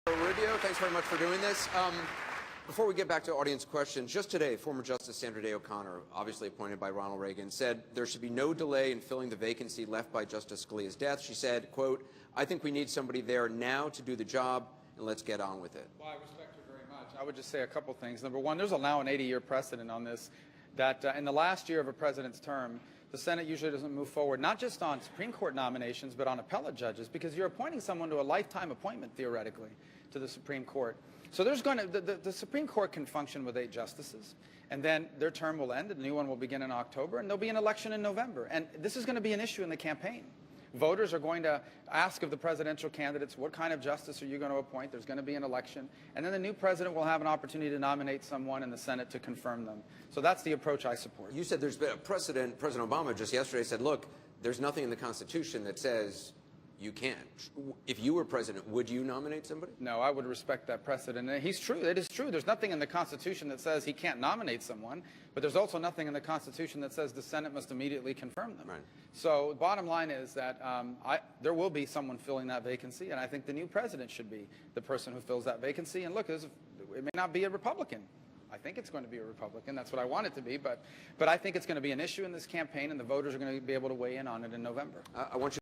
Rubio, thanks very much for doing this. Before we get back to audience questions, just today, former Justice Sandra Day O'Connor, obviously appointed by Ronald Reagan, said there should be no delay in filling the vacancy left by Justice Scalia's death. She said, quote, "I think we need somebody there now to do the job, and let's get on with it." Well, I respect her very much. I would just say a couple things. Number one, there's now an 80-year precedent on this, that in the last year of a president's term, the Senate usually doesn't move forward, not just on Supreme Court nominations, but on appellate judges, because you're appointing someone to a lifetime appointment, theoretically, to the Supreme Court. So there's going to, the Supreme Court can function with 8 justices, and then their term will end, and the new one will begin in October, and there'll be an election in November. And this is going to be an issue in the campaign. Voters are going to ask of the presidential candidates, what kind of justice are you going to appoint? There's going to be an election. And then the new president will have an opportunity to nominate someone in the Senate to confirm them. So that's the approach I support. You said there's been a precedent. President Obama just yesterday said, look, there's nothing in the Constitution that says you can't. If you were president, would you nominate somebody? No, I would respect that precedent. And he's true. It is true. There's nothing in the Constitution that says he can't nominate someone, but there's also nothing in the Constitution that says the Senate must immediately confirm them. Right. So the bottom line is that there will be someone filling that vacancy, and I think the new president should be the person who fills that vacancy. And look, it may not be a Republican. I think it's going to be a Republican. That's what I want it to be. But I think it's going to be an issue in this campaign, and the voters are going to be able to weigh in on it in November. I want you